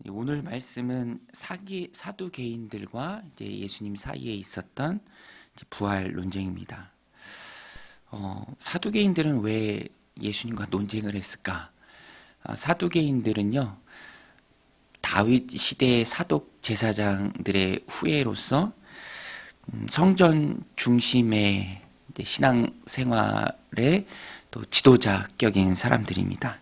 오늘 말씀은 사두개인들과 이제 예수님 사이에 있었던 이제 부활 논쟁입니다. 사두개인들은 왜 예수님과 논쟁을 했을까? 사두개인들은요, 다윗 시대의 사독 제사장들의 후예로서 성전 중심의 이제 신앙 생활의 또 지도자격인 사람들입니다.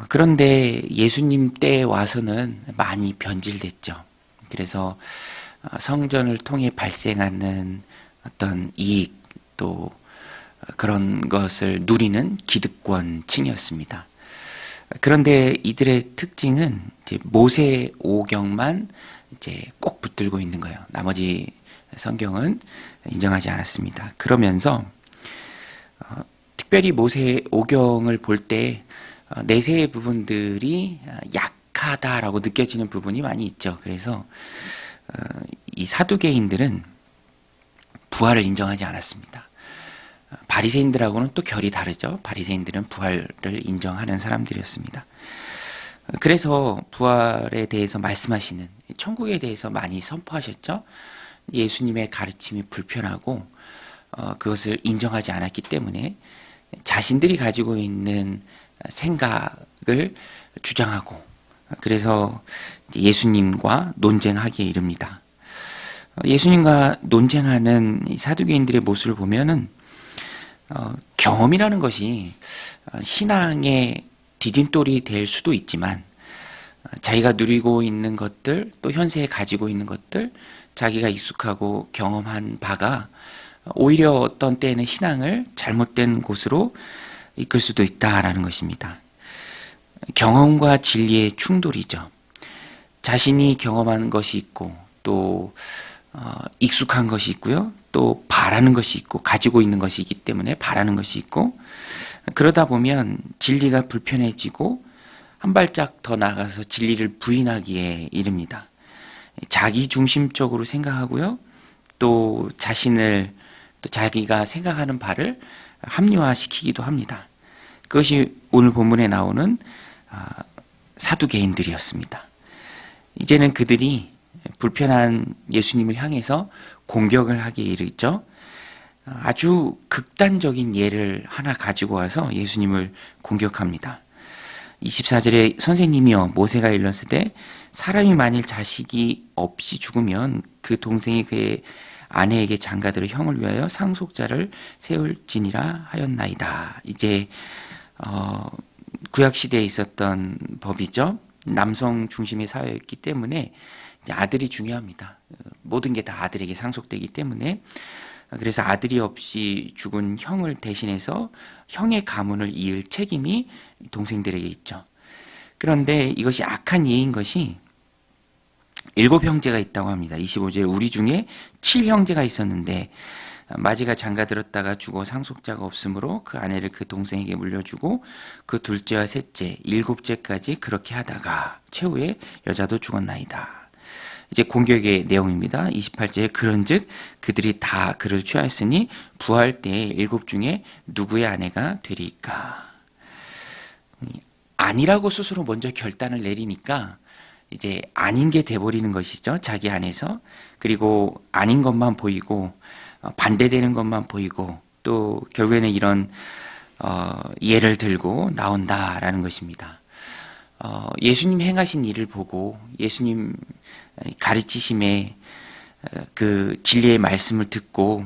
그런데 예수님 때에 와서는 많이 변질됐죠. 그래서 성전을 통해 발생하는 어떤 이익 또 그런 것을 누리는 기득권층이었습니다. 그런데 이들의 특징은 이제 모세 오경만 이제 꼭 붙들고 있는 거예요. 나머지 성경은 인정하지 않았습니다. 그러면서 특별히 모세 오경을 볼 때 내세의 부분들이 약하다라고 느껴지는 부분이 많이 있죠. 그래서 이 사두개인들은 부활을 인정하지 않았습니다. 바리새인들하고는 또 결이 다르죠. 바리새인들은 부활을 인정하는 사람들이었습니다. 그래서 부활에 대해서 말씀하시는 천국에 대해서 많이 선포하셨죠. 예수님의 가르침이 불편하고 그것을 인정하지 않았기 때문에 자신들이 가지고 있는 생각을 주장하고 그래서 예수님과 논쟁하기에 이릅니다. 예수님과 논쟁하는 사두개인들의 모습을 보면은 경험이라는 것이 신앙의 디딤돌이 될 수도 있지만 자기가 누리고 있는 것들 또 현세에 가지고 있는 것들 자기가 익숙하고 경험한 바가 오히려 어떤 때에는 신앙을 잘못된 곳으로 이끌 수도 있다라는 것입니다. 경험과 진리의 충돌이죠. 자신이 경험한 것이 있고 또 익숙한 것이 있고요. 또 바라는 것이 있고 가지고 있는 것이 있기 때문에 바라는 것이 있고 그러다 보면 진리가 불편해지고 한 발짝 더 나가서 진리를 부인하기에 이릅니다. 자기 중심적으로 생각하고요. 또 자신을 또 자기가 생각하는 바를 합리화시키기도 합니다. 그것이 오늘 본문에 나오는 사두개인들이었습니다. 이제는 그들이 불편한 예수님을 향해서 공격을 하기에 이르죠. 아주 극단적인 예를 하나 가지고 와서 예수님을 공격합니다. 24절에 선생님이여 모세가 일렀으되 사람이 만일 자식이 없이 죽으면 그 동생이 그의 아내에게 장가들어 형을 위하여 상속자를 세울지니라 하였나이다. 이제 구약 시대에 있었던 법이죠. 남성 중심의 사회였기 때문에 이제 아들이 중요합니다. 모든 게 다 아들에게 상속되기 때문에 그래서 아들이 없이 죽은 형을 대신해서 형의 가문을 이을 책임이 동생들에게 있죠. 그런데 이것이 악한 예인 것이 7형제가 있다고 합니다. 25절에 우리 중에 7형제가 있었는데 마지가 장가들었다가 죽어 상속자가 없으므로 그 아내를 그 동생에게 물려주고 그 둘째와 셋째, 7째까지 그렇게 하다가 최후에 여자도 죽었나이다. 이제 공격의 내용입니다. 28절에 그런즉 그들이 다 그를 취하였으니 부활 때에 7 중에 누구의 아내가 되리까? 아니라고 스스로 먼저 결단을 내리니까 이제 아닌 게 돼버리는 것이죠. 자기 안에서. 그리고 아닌 것만 보이고 반대되는 것만 보이고 또 결국에는 이런 예를 들고 나온다라는 것입니다. 예수님 행하신 일을 보고 예수님 가르치심에 그 진리의 말씀을 듣고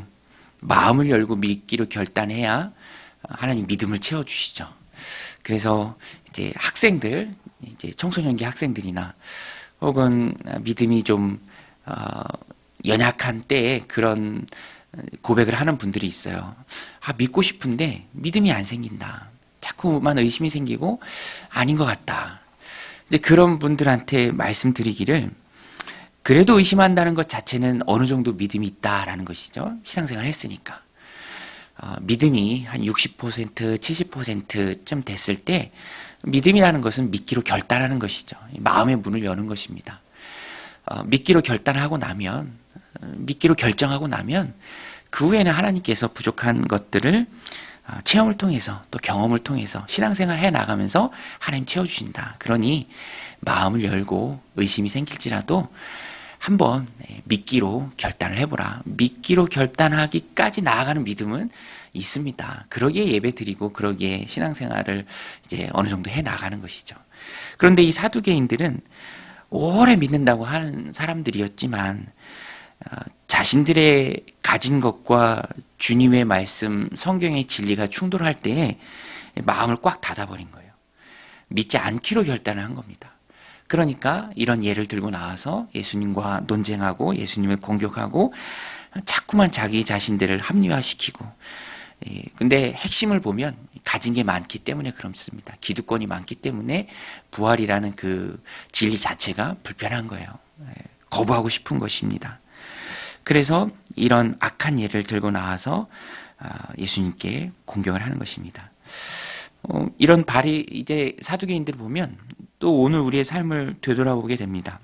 마음을 열고 믿기로 결단해야 하나님 믿음을 채워주시죠. 그래서 이제 학생들, 이제 청소년기 학생들이나 혹은 믿음이 좀 연약한 때에 그런 고백을 하는 분들이 있어요. 믿고 싶은데 믿음이 안 생긴다. 자꾸만 의심이 생기고 아닌 것 같다. 이제 그런 분들한테 말씀드리기를 그래도 의심한다는 것 자체는 어느 정도 믿음이 있다라는 것이죠. 신앙생활을 했으니까. 믿음이 한 60%, 70%쯤 됐을 때 믿음이라는 것은 믿기로 결단하는 것이죠. 마음의 문을 여는 것입니다. 믿기로 결단하고 나면, 믿기로 결정하고 나면 그 후에는 하나님께서 부족한 것들을 체험을 통해서 또 경험을 통해서 신앙생활 해 나가면서 하나님 채워주신다. 그러니 마음을 열고 의심이 생길지라도 한번 믿기로 결단을 해보라. 믿기로 결단하기까지 나아가는 믿음은 있습니다. 그러기에 예배 드리고 그러기에 신앙생활을 이제 어느 정도 해 나가는 것이죠. 그런데 이 사두개인들은 오래 믿는다고 하는 사람들이었지만 자신들의 가진 것과 주님의 말씀, 성경의 진리가 충돌할 때에 마음을 꽉 닫아버린 거예요. 믿지 않기로 결단을 한 겁니다. 그러니까 이런 예를 들고 나와서 예수님과 논쟁하고 예수님을 공격하고 자꾸만 자기 자신들을 합리화시키고, 근데 핵심을 보면 가진 게 많기 때문에 그렇습니다. 기득권이 많기 때문에 부활이라는 그 진리 자체가 불편한 거예요. 거부하고 싶은 것입니다. 그래서 이런 악한 예를 들고 나와서 예수님께 공격을 하는 것입니다. 이런 발이 이제 사두개인들을 보면 또 오늘 우리의 삶을 되돌아보게 됩니다.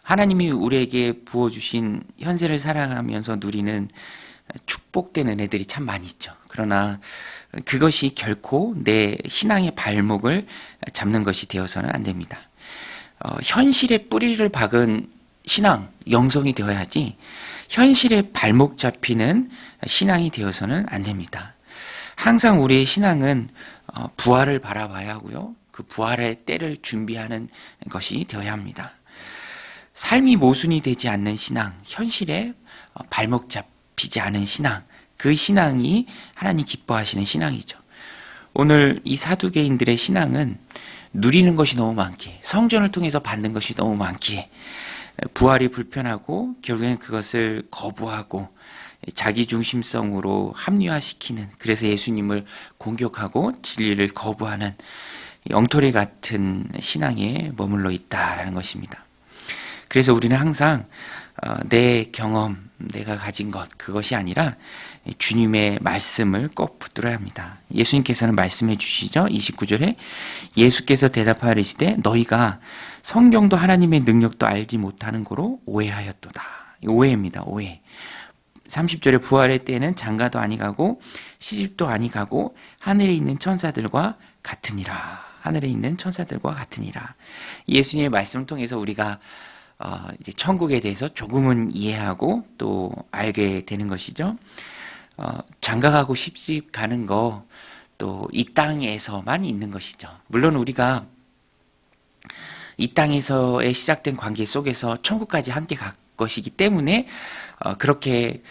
하나님이 우리에게 부어주신 현세를 살아가면서 누리는 축복된 은혜들이 참 많이 있죠. 그러나 그것이 결코 내 신앙의 발목을 잡는 것이 되어서는 안 됩니다. 현실에 뿌리를 박은 신앙, 영성이 되어야지 현실에 발목 잡히는 신앙이 되어서는 안 됩니다. 항상 우리의 신앙은 부활을 바라봐야 하고요. 그 부활의 때를 준비하는 것이 되어야 합니다. 삶이 모순이 되지 않는 신앙, 현실에 발목 잡히지 않은 신앙, 그 신앙이 하나님 기뻐하시는 신앙이죠. 오늘 이 사두개인들의 신앙은 누리는 것이 너무 많기에, 성전을 통해서 받는 것이 너무 많기에 부활이 불편하고 결국에는 그것을 거부하고 자기중심성으로 합리화시키는, 그래서 예수님을 공격하고 진리를 거부하는 엉터리 같은 신앙에 머물러 있다라는 것입니다. 그래서 우리는 항상 내 경험, 내가 가진 것, 그것이 아니라 주님의 말씀을 꼭 붙들어야 합니다. 예수님께서는 말씀해 주시죠. 29절에 예수께서 대답하시되 너희가 성경도 하나님의 능력도 알지 못하는 거로 오해하였도다. 오해입니다. 오해. 30절에 부활의 때는 장가도 아니가고 시집도 아니가고 하늘에 있는 천사들과 같으니라. 하늘에 있는 천사들과 같으니라. 예수님의 말씀을 통해서 우리가 이제 천국에 대해서 조금은 이해하고 또 알게 되는 것이죠. 장가가고 시집 가는 거 또 이 땅에서만 있는 것이죠. 물론 우리가 이 땅에서의 시작된 관계 속에서 천국까지 함께 갈 것이기 때문에 그렇게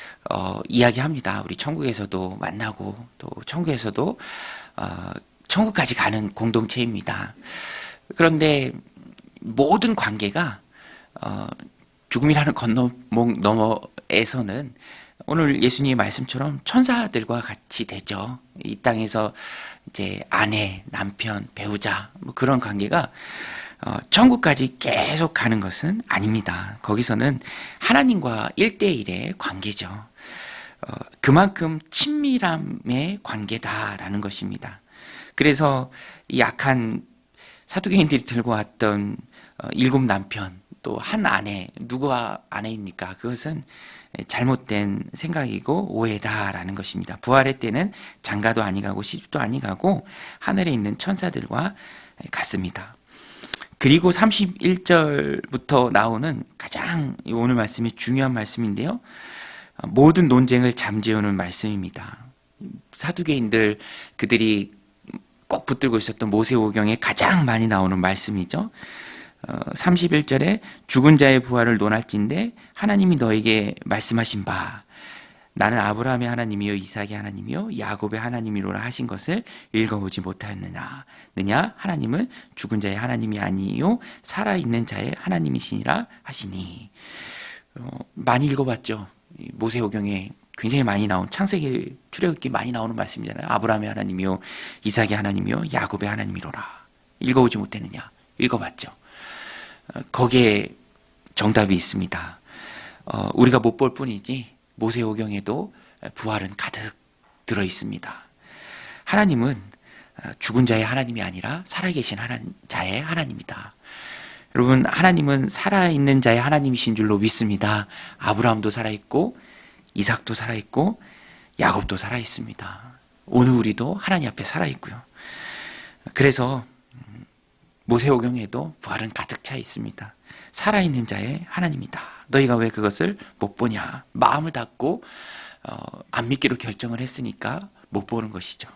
이야기합니다. 우리 천국에서도 만나고 또 천국에서도 천국까지 가는 공동체입니다. 그런데 모든 관계가 죽음이라는 건너목 너머에서는 오늘 예수님의 말씀처럼 천사들과 같이 되죠. 이 땅에서 이제 아내, 남편, 배우자 뭐 그런 관계가 천국까지 계속 가는 것은 아닙니다. 거기서는 하나님과 1대1의 관계죠. 그만큼 친밀함의 관계다라는 것입니다. 그래서 이 악한 사두개인들이 들고 왔던 7 남편, 또 한 아내, 누구와 아내입니까? 그것은 잘못된 생각이고 오해다라는 것입니다. 부활의 때는 장가도 아니가고 시집도 아니가고 하늘에 있는 천사들과 같습니다. 그리고 31절부터 나오는 가장 오늘 말씀이 중요한 말씀인데요. 모든 논쟁을 잠재우는 말씀입니다. 사두개인들, 그들이 꼭 붙들고 있었던 모세오경에 가장 많이 나오는 말씀이죠. 31절에 죽은 자의 부활을 논할진대 하나님이 너에게 말씀하신 바 나는 아브라함의 하나님이요 이삭의 하나님이요 야곱의 하나님이로라 하신 것을 읽어보지 못하였느냐. 하나님은 죽은 자의 하나님이 아니요 살아있는 자의 하나님이시니라 하시니. 많이 읽어봤죠. 모세오경에 굉장히 많이 나온, 창세기 출애굽기 많이 나오는 말씀이잖아요. 아브라함의 하나님이요 이삭의 하나님이요 야곱의 하나님이로라. 읽어보지 못했느냐. 읽어봤죠. 거기에 정답이 있습니다. 우리가 못 볼 뿐이지 모세오경에도 부활은 가득 들어 있습니다. 하나님은 죽은 자의 하나님이 아니라 살아계신 자의 하나님이다. 여러분, 하나님은 살아있는 자의 하나님이신 줄로 믿습니다. 아브라함도 살아있고 이삭도 살아있고 야곱도 살아있습니다. 오늘 우리도 하나님 앞에 살아있고요. 그래서 모세오경에도 부활은 가득 차 있습니다. 살아있는 자의 하나님이다. 너희가 왜 그것을 못 보냐? 마음을 닫고 안 믿기로 결정을 했으니까 못 보는 것이죠.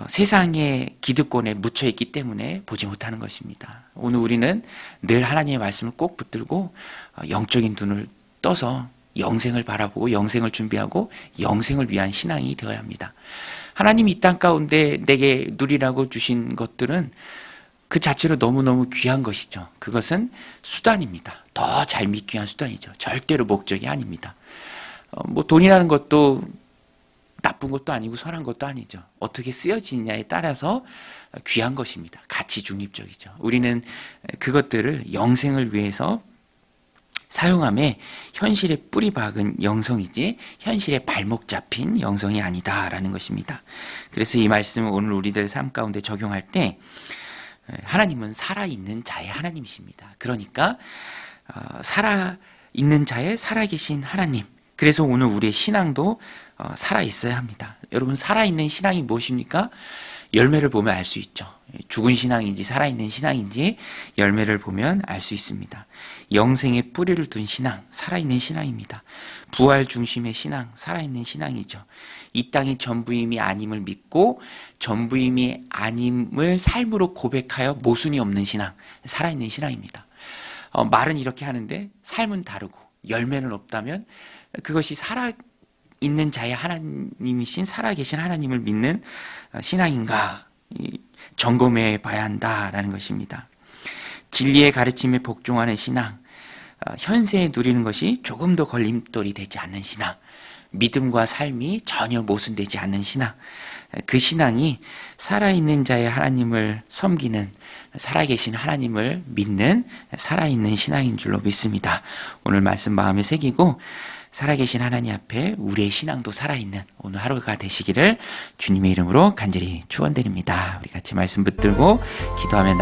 세상의 기득권에 묻혀있기 때문에 보지 못하는 것입니다. 오늘 우리는 늘 하나님의 말씀을 꼭 붙들고 영적인 눈을 떠서 영생을 바라보고 영생을 준비하고 영생을 위한 신앙이 되어야 합니다. 하나님이 이 땅 가운데 내게 누리라고 주신 것들은 그 자체로 너무너무 귀한 것이죠. 그것은 수단입니다. 더 잘 믿기 위한 수단이죠. 절대로 목적이 아닙니다. 돈이라는 것도 나쁜 것도 아니고 선한 것도 아니죠. 어떻게 쓰여지느냐에 따라서 귀한 것입니다. 가치 중립적이죠. 우리는 그것들을 영생을 위해서 사용함에 현실에 뿌리 박은 영성이지 현실에 발목 잡힌 영성이 아니다라는 것입니다. 그래서 이 말씀을 오늘 우리들 삶 가운데 적용할 때 하나님은 살아있는 자의 하나님이십니다. 그러니까 살아있는 자의 살아계신 하나님. 그래서 오늘 우리의 신앙도 살아있어야 합니다. 여러분, 살아있는 신앙이 무엇입니까? 열매를 보면 알 수 있죠. 죽은 신앙인지 살아있는 신앙인지 열매를 보면 알 수 있습니다. 영생의 뿌리를 둔 신앙, 살아있는 신앙입니다. 부활 중심의 신앙, 살아있는 신앙이죠. 이 땅이 전부임이 아님을 믿고 전부임이 아님을 삶으로 고백하여 모순이 없는 신앙, 살아있는 신앙입니다. 말은 이렇게 하는데 삶은 다르고 열매는 없다면 그것이 살아있는 자의 하나님이신 살아계신 하나님을 믿는 신앙인가 점검해 봐야 한다라는 것입니다. 진리의 가르침에 복종하는 신앙, 현세에 누리는 것이 조금 더 걸림돌이 되지 않는 신앙, 믿음과 삶이 전혀 모순되지 않는 신앙, 그 신앙이 살아있는 자의 하나님을 섬기는, 살아계신 하나님을 믿는 살아있는 신앙인 줄로 믿습니다. 오늘 말씀 마음에 새기고 살아계신 하나님 앞에 우리의 신앙도 살아있는 오늘 하루가 되시기를 주님의 이름으로 간절히 축원드립니다. 우리 같이 말씀 붙들고 기도하며